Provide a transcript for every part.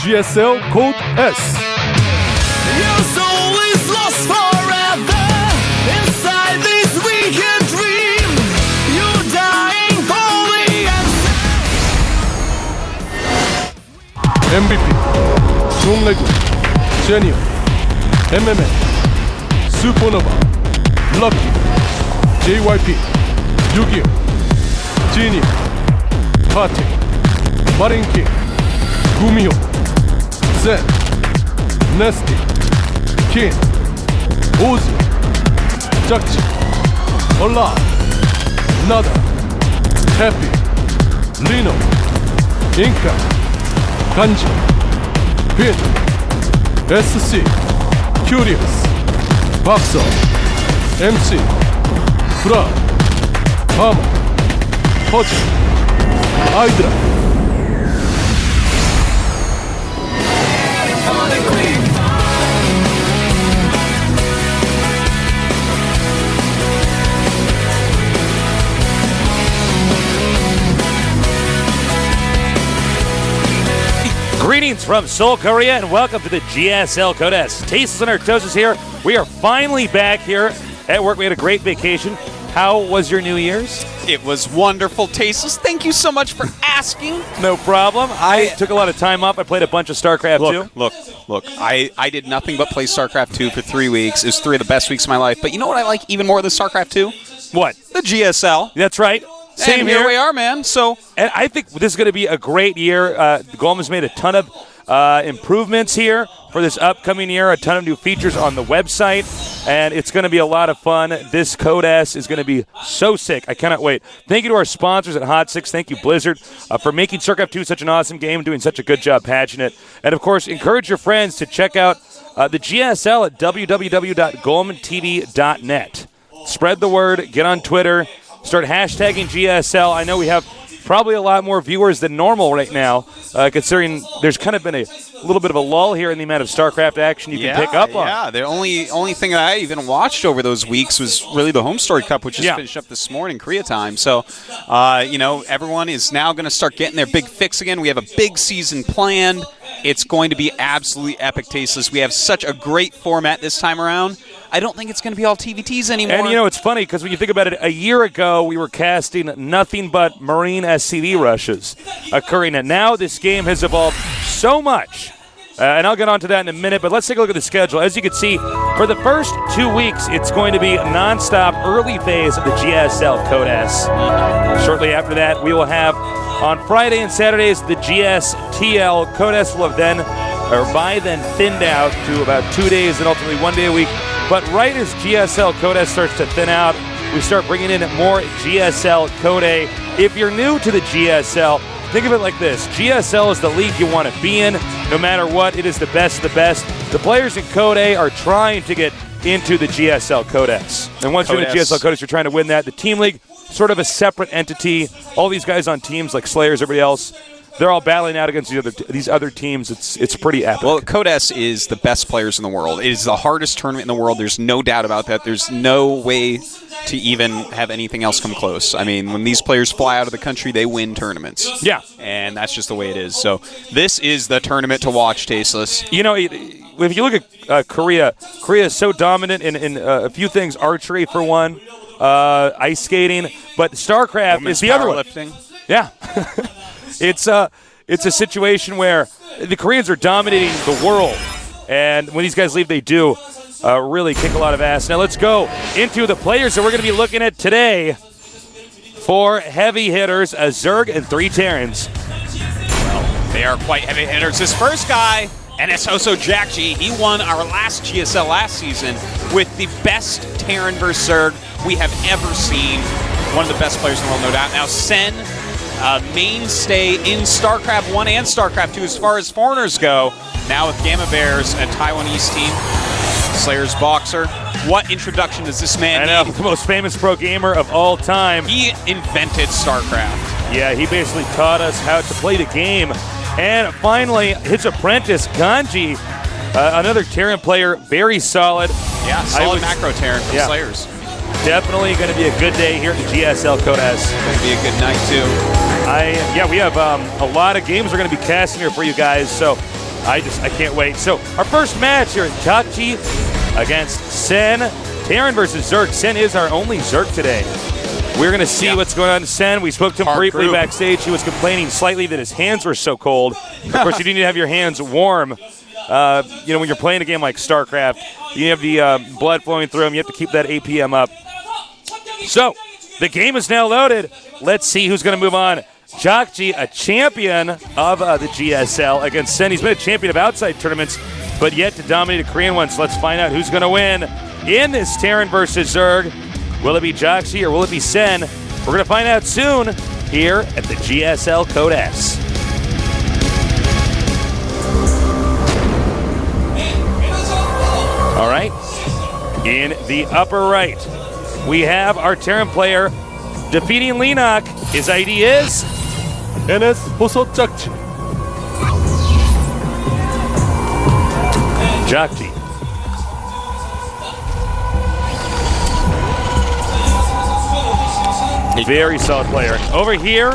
GSL Code S. Your soul is lost forever inside this weekend dream. You're dying holy and MVP, Sunlegu, Genius, MMA, Supernova, Lucky, JYP, Yu-Gi-Oh, Genius, Party, Marinki, Gumio, Zen, Nasty, King, Ozu, Jakji, Alive, Nada, Happy, Lino, Inca, Kanji, Pin, SC, Curious, Baxo, MC, Fra, Hama, Hoji, Hydra. Greetings from Seoul, Korea, and welcome to the GSL Code S. Tasteless and Artosis here. We are finally back here at work. We had a great vacation. How was your New Year's? It was wonderful, Tasteless. Thank you so much for asking. No problem. I took a lot of time off. I played a bunch of StarCraft 2. Look. I did nothing but play StarCraft 2 for 3 weeks. It was 3 of the best weeks of my life. But you know what I like even more than StarCraft 2? What? The GSL. That's right. Same and here. Here we are, man. So, and I think this is going to be a great year. GOM has made a ton of improvements here for this upcoming year, a ton of new features on the website, and it's going to be a lot of fun. This Code S is going to be so sick. I cannot wait. Thank you to our sponsors at Hot 6. Thank you, Blizzard, for making StarCraft 2 such an awesome game, doing such a good job patching it. And, of course, encourage your friends to check out the GSL at www.GOMTV.net. Spread the word. Get on Twitter. Start hashtagging GSL. I know we have probably a lot more viewers than normal right now, considering there's kind of been a little bit of a lull here in the amount of StarCraft action you can pick up on. Yeah, the only thing that I even watched over those weeks was really the Home Story Cup, which just finished up this morning, Korea time. So, everyone is now going to start getting their big fix again. We have a big season planned. It's going to be absolutely epic, Tasteless. We have such a great format this time around. I don't think it's going to be all TVTs anymore. And, it's funny because when you think about it, a year ago we were casting nothing but Marine SCV rushes occurring. And now this game has evolved so much. And I'll get on to that in a minute, but let's take a look at the schedule. As you can see, for the first 2 weeks, it's going to be a nonstop early phase of the GSL Code S. Shortly after that, we will have, on Friday and Saturdays, the GSTL Code S will have by then thinned out to about 2 days and ultimately 1 day a week. But right as GSL Code S starts to thin out, we start bringing in more GSL Code A. If you're new to the GSL, think of it like this. GSL is the league you want to be in. No matter what, it is the best of the best. The players in Code A are trying to get into the GSL Code S. And once you're in the GSL Code S, you're trying to win that. The Team League, sort of a separate entity. All these guys on teams like Slayers, everybody else, they're all battling out against these other teams. It's pretty epic. Well, Code S is the best players in the world. It is the hardest tournament in the world. There's no doubt about that. There's no way to even have anything else come close. I mean, when these players fly out of the country, they win tournaments. Yeah. And that's just the way it is. So this is the tournament to watch, Tasteless. If you look at Korea is so dominant in a few things. Archery, for one, ice skating. But StarCraft is the other one. Yeah. It's a situation where the Koreans are dominating the world, and when these guys leave, they do really kick a lot of ass. Now let's go into the players that we're going to be looking at today. 4 heavy hitters, a Zerg and 3 Terrans. Well, they are quite heavy hitters. This first guy, and it's also jjakji. He won our last GSL last season with the best Terran versus Zerg we have ever seen. One of the best players in the world, no doubt. Now Sen, mainstay in StarCraft 1 and StarCraft 2 as far as foreigners go. Now with Gamma Bears, a Taiwanese team. Slayer's Boxer. What introduction does this man need? The most famous pro gamer of all time. He invented StarCraft. Yeah, he basically taught us how to play the game. And finally, his apprentice, Ganji, another Terran player, very solid. Yeah, solid macro Terran from Slayers. Definitely going to be a good day here at the GSL Code S. Going to be a good night, too. We have a lot of games we're going to be casting here for you guys. So I can't wait. So our first match here at jjakji against Sen. Terran versus Zerg. Sen is our only Zerg today. We're going to see what's going on to Sen. We spoke to him briefly backstage. He was complaining slightly that his hands were so cold. Of course, you need to have your hands warm. When you're playing a game like StarCraft, you have the blood flowing through them. You have to keep that APM up. So, the game is now loaded. Let's see who's going to move on. jjakji, a champion of the GSL against Sen. He's been a champion of outside tournaments, but yet to dominate a Korean one. So let's find out who's going to win in this Terran versus Zerg. Will it be jjakji or will it be Sen? We're going to find out soon here at the GSL Code S. All right. In the upper right, we have our Terran player defeating Lenok. His ID is NS 호소 짝지. jjakji. Very solid player. Over here,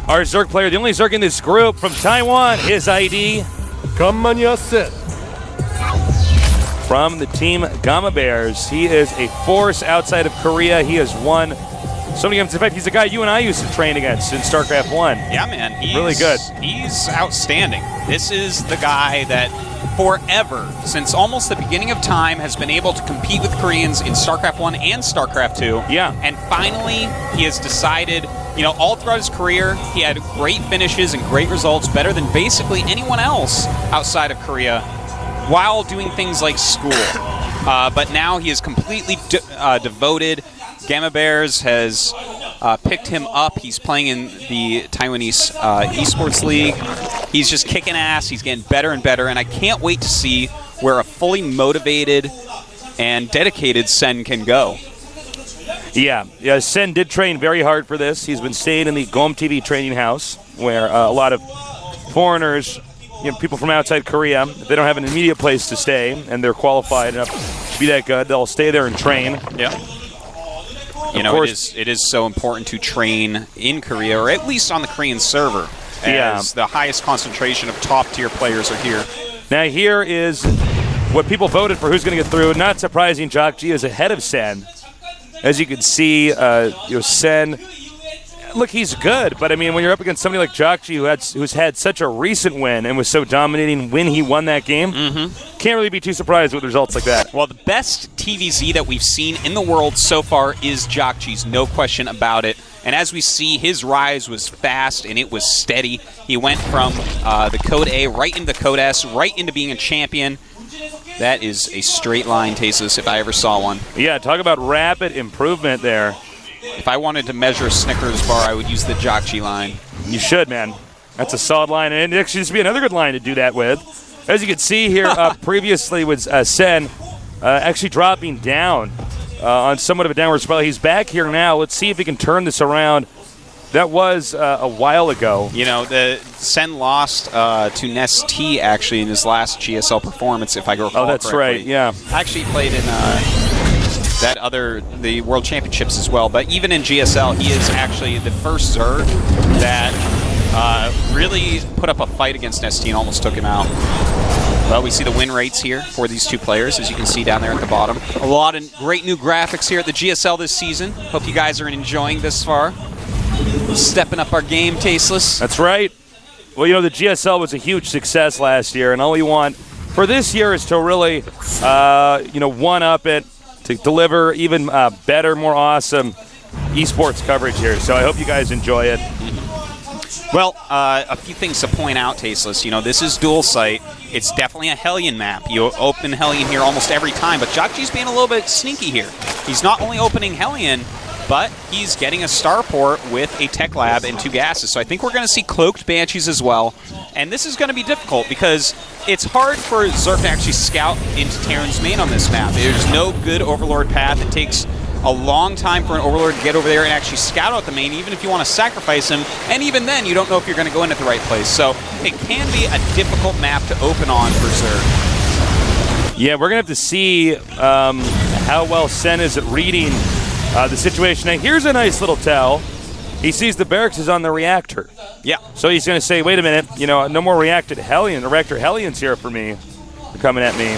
our Zerg player, the only Zerg in this group from Taiwan, his ID 간만이야 셋. from the team Gamma Bears. He is a force outside of Korea. He has won so many games. In fact, he's a guy you and I used to train against in StarCraft 1. Yeah, man. He's really good. He's outstanding. This is the guy that forever, since almost the beginning of time, has been able to compete with Koreans in StarCraft 1 and StarCraft 2. Yeah. And finally, he has decided, all throughout his career, he had great finishes and great results, better than basically anyone else outside of Korea, while doing things like school. But now he is completely devoted. Gamma Bears has picked him up. He's playing in the Taiwanese esports league. He's just kicking ass. He's getting better and better, and I can't wait to see where a fully motivated and dedicated Sen can go. Yeah, Sen did train very hard for this. He's been staying in the GOMTV training house, where a lot of foreigners, people from outside Korea, if they don't have an immediate place to stay and they're qualified enough to be that good, they'll stay there and train. Yeah. It is so important to train in Korea, or at least on the Korean server, as the highest concentration of top-tier players are here. Now here is what people voted for who's going to get through. Not surprising, jjakji is ahead of Sen. As you can see, Sen, look, he's good, but I mean, when you're up against somebody like jjakji who's had such a recent win and was so dominating when he won that game, can't really be too surprised with results like that. Well, the best TVZ that we've seen in the world so far is jjakji's, no question about it. And as we see, his rise was fast and it was steady. He went from the Code A right into the Code S, right into being a champion. That is a straight line, Tasteless, if I ever saw one. Yeah, talk about rapid improvement there. If I wanted to measure a Snickers bar, I would use the jjakji line. You should, man. That's a solid line, and it actually just be another good line to do that with. As you can see here, previously was Sen actually dropping down on somewhat of a downward spiral. He's back here now. Let's see if he can turn this around. That was a while ago. The Sen lost to Ness T actually in his last GSL performance, if I recall correctly. Oh, that's right, yeah. Actually played in the World Championships as well. But even in GSL, he is actually the first Zerg that really put up a fight against Ness T and almost took him out. Well, we see the win rates here for these two players, as you can see down there at the bottom. A lot of great new graphics here at the GSL this season. Hope you guys are enjoying this far. Stepping up our game, Tasteless. That's right. Well, the GSL was a huge success last year, and all we want for this year is to really, one-up it, to deliver even better, more awesome esports coverage here. So I hope you guys enjoy it. Well, a few things to point out, Tasteless. This is dual site. It's definitely a Hellion map. You open Hellion here almost every time, but jjakji's being a little bit sneaky here. He's not only opening Hellion, but he's getting a starport with a tech lab and 2 gases. So I think we're going to see cloaked Banshees as well. And this is going to be difficult because it's hard for Zerg to actually scout into Terran's main on this map. There's no good Overlord path. It takes a long time for an Overlord to get over there and actually scout out the main, even if you want to sacrifice him. And even then, you don't know if you're going to go in at the right place. So it can be a difficult map to open on for Zerg. Yeah, we're going to have to see how well Sen is at reading the situation. Now, here's a nice little tell. he sees the barracks is on the reactor. Yeah. So he's going to say, wait a minute, no more reactor Hellions here for me. They're coming at me.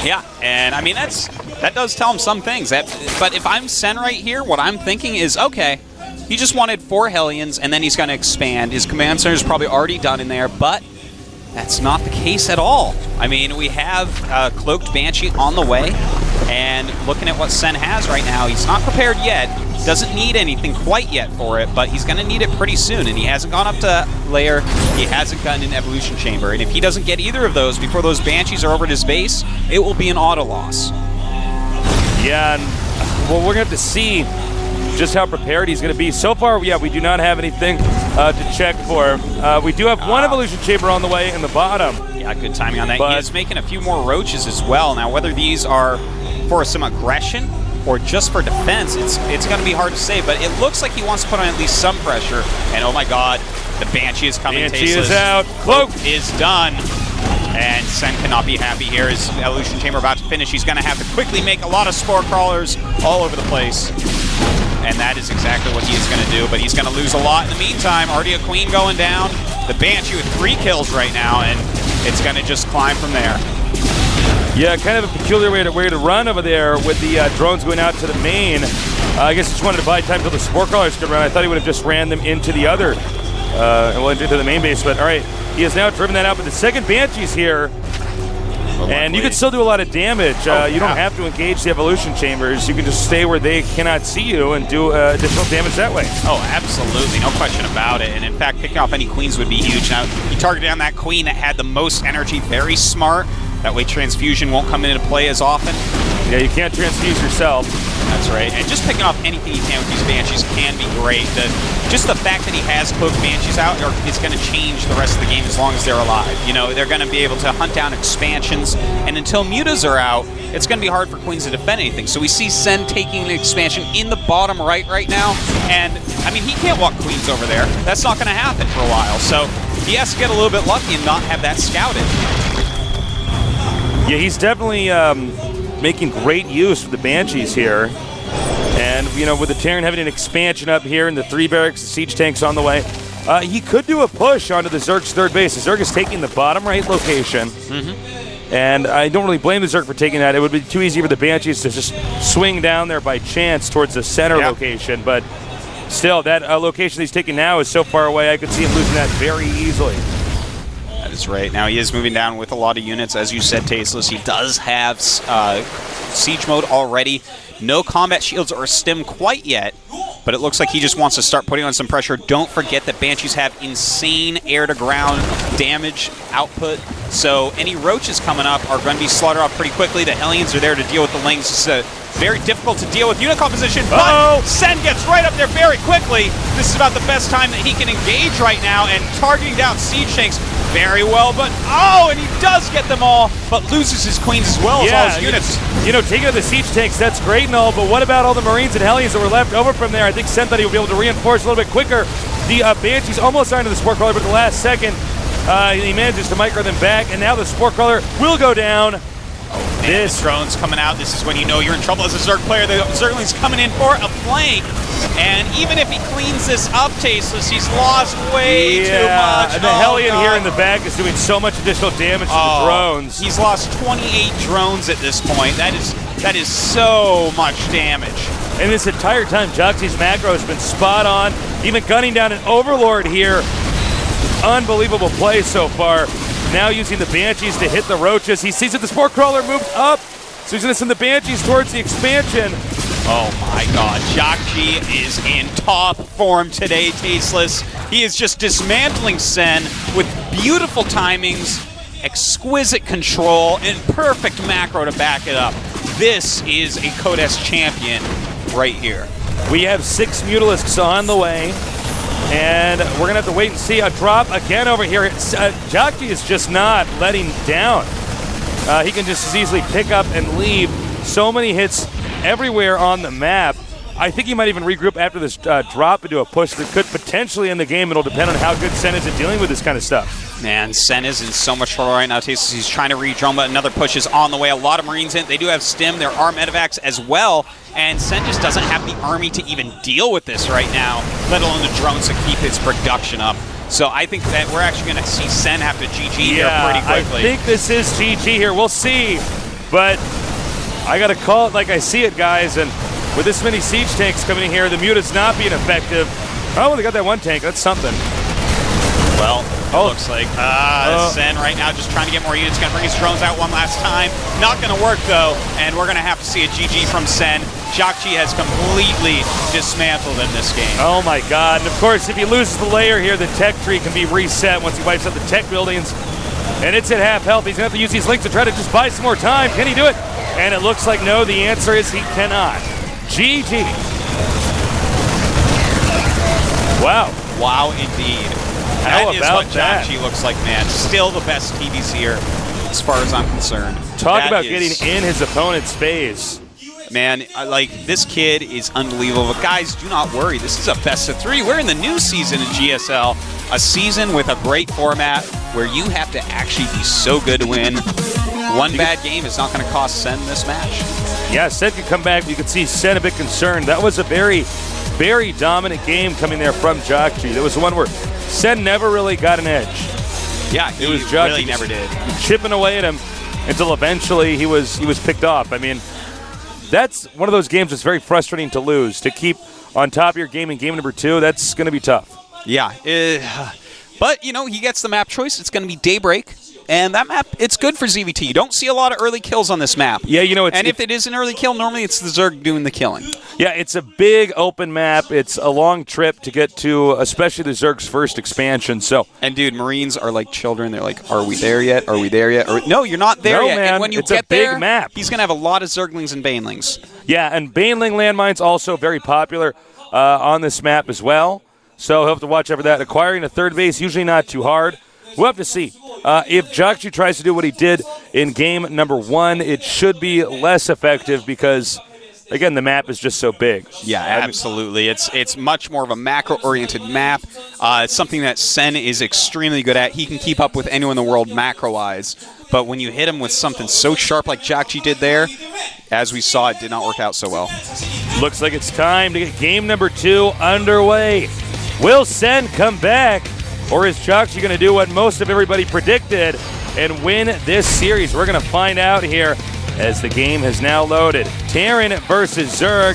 Yeah, and I mean that does tell him some things. But if I'm Sen right here, what I'm thinking is, okay, he just wanted 4 Hellions, and then he's going to expand. His command center is probably already done in there, but that's not the case at all. I mean, we have Cloaked Banshee on the way, and looking at what Sen has right now, he's not prepared yet. Doesn't need anything quite yet for it, but he's going to need it pretty soon, and he hasn't gone up to Lair. He hasn't gotten an Evolution Chamber, and if he doesn't get either of those before those Banshees are over at his base, it will be an auto loss. Yeah, and, well, we're going to have to see just how prepared he's going to be. So far, yeah, we do not have anything to check for. We do have one Evolution Chamber on the way in the bottom. Yeah, good timing on that. He is making a few more roaches as well. Now, whether these are for some aggression or just for defense, it's going to be hard to say, but it looks like he wants to put on at least some pressure. And oh my god, the Banshee is coming. Banshee is out. Cloak is done. And Sen cannot be happy here. His Evolution Chamber about to finish. He's going to have to quickly make a lot of Spore Crawlers all over the place. And that is exactly what he is going to do, but he's going to lose a lot in the meantime. Already a Queen going down. The Banshee with 3 kills right now, and it's going to just climb from there. Yeah, kind of a peculiar way to run over there with the drones going out to the main. I guess he just wanted to buy time until the Spore Crawlers could run. I thought he would have just ran them into the other, into the main base, but all right. He has now driven that out, but the second Banshee's here. And you can still do a lot of damage. You don't have to engage the Evolution Chambers. You can just stay where they cannot see you and do additional damage that way. Oh, absolutely. No question about it. And in fact, picking off any Queens would be huge. Now, you targeted down that Queen that had the most energy. Very smart. That way Transfusion won't come into play as often. Yeah, you can't transfuse yourself. That's right. And just picking off anything you can with these Banshees can be great. Just the fact that he has Cloaked Banshees out is going to change the rest of the game as long as they're alive. They're going to be able to hunt down expansions, and until mutas are out, it's going to be hard for Queens to defend anything. So we see Sen taking the expansion in the bottom right now, and I mean, he can't walk Queens over there. That's not going to happen for a while. So he has to get a little bit lucky and not have that scouted. Yeah, he's definitely making great use of the Banshees here. And, with the Terran having an expansion up here and the 3 barracks, the siege tanks on the way, he could do a push onto the Zerg's third base. The Zerg is taking the bottom right location. And I don't really blame the Zerg for taking that. It would be too easy for the Banshees to just swing down there by chance towards the center location. But still, that location he's taking now is so far away, I could see him losing that very easily. That is right. Now he is moving down with a lot of units. As you said, Tasteless, he does have siege mode already. No combat shields or stim quite yet, but it looks like he just wants to start putting on some pressure. Don't forget that Banshees have insane air-to-ground damage output, so any roaches coming up are going to be slaughtered off pretty quickly. The Hellions are there to deal with the Lings. It's very difficult to deal with unit composition, but Sen gets right up there very quickly. This is about the best time that he can engage right now, and targeting down siege tanks very well, but and he does get them all, but loses his Queens as well as all his units. Taking out the siege tanks, that's great and all, but what about all the Marines and Hellions that were left over from there? I think Sen thought he would be able to reinforce a little bit quicker. The Banshees almost onto the Spore Crawler, but at the last second, he manages to micro them back, and now the Spore Crawler will go down. This drone's coming out. This is when you know you're in trouble as a Zerg player. The Zergling's coming in for a flank. And even if he cleans this up, Tasteless, he's lost way too much. And the Hellion here in the back is doing so much additional damage to the drones. He's lost 28 drones at this point. That is so much damage. And this entire time, jjakji's macro has been spot on. Even gunning down an Overlord here. Unbelievable play so far. Now using the Banshees to hit the roaches. He sees that the Spore Crawler moved up, so he's going to send the Banshees towards the expansion. Oh my god, jjakji is in top form today, Tasteless. He is just dismantling Sen with beautiful timings, exquisite control, and perfect macro to back it up. This is a Codes champion right here. We have 6 Mutalisks on the way. And we're going to have to wait and see a drop again over here. jjakji is just not letting down. He can just as easily pick up and leave. So many hits everywhere on the map. I think he might even regroup after this drop into a push that could potentially end the game. It'll depend on how good Sen is at dealing with this kind of stuff. Man, Sen is in so much trouble right now. He's trying to re-drum, but another push is on the way. A lot of Marines in. They do have stim. There are medevacs as well. And Sen just doesn't have the army to even deal with this right now, let alone the drones to keep his production up. So I think that we're actually going to see Sen have to GG here pretty quickly. I think this is GG here. We'll see. But I got to call it like I see it, guys. And with this many siege tanks coming in here, the mute is not being effective. Oh, they got that one tank. That's something. Well, looks like Sen right now just trying to get more units. Going to bring his drones out one last time. Not going to work, though. And we're going to have to see a GG from Sen. jjakji has completely dismantled in this game. Oh, my God. And, of course, if he loses the layer here, the tech tree can be reset once he wipes out the tech buildings. And it's at half health. He's going to have to use these links to try to just buy some more time. Can he do it? And it looks like no. The answer is he cannot. GG. Wow. Wow, indeed. How that is about what that? jjakji looks like, man. Still the best TVs here, as far as I'm concerned. Talk That about is- getting in his opponent's phase. Man, this kid is unbelievable. But guys, do not worry. This is a best of 3. We're in the new season of GSL, a season with a great format where you have to actually be so good to win. One bad game is not going to cost Sen this match. Yeah, Sen could come back. You could see Sen a bit concerned. That was a very, very dominant game coming there from jjakji. That was the one where Sen never really got an edge. Yeah, It was he jjakji really never did. chipping away at him until eventually he was picked off. I mean, that's one of those games that's very frustrating to lose. To keep on top of your game in game number 2, that's going to be tough. Yeah, but he gets the map choice. It's going to be Daybreak, and that map, it's good for ZVT. You don't see a lot of early kills on this map. Yeah, if it is an early kill, normally it's the Zerg doing the killing. Yeah, it's a big open map. It's a long trip to get to, especially the Zerg's first expansion. So, And dude, Marines are like children. They're like, "Are we there yet? Are we there yet?" Or, no, you're not there No, yet. man, And when you it's a get big there, map. he's gonna have a lot of Zerglings and Banelings. yeah, and Baneling landmines also very popular on this map as well. So he'll have to watch out for that. Acquiring a third base, usually not too hard. We'll have to see. If jjakji tries to do what he did in game number 1, it should be less effective because, again, the map is just so big. Yeah, absolutely. It's much more of a macro-oriented map. It's something that Sen is extremely good at. He can keep up with anyone in the world macro-wise. But when you hit him with something so sharp like jjakji did there, as we saw, it did not work out so well. Looks like it's time to get game number 2 underway. Will Sen come back, or is jjakji going to do what most of everybody predicted and win this series? We're going to find out here as the game has now loaded. Terran versus Zerg,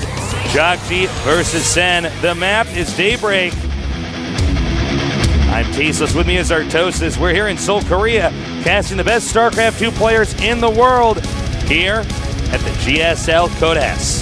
jjakji versus Sen. The map is Daybreak. I'm Tasteless. With me is Artosis. We're here in Seoul, Korea, casting the best StarCraft 2 players in the world here at the GSL Codes.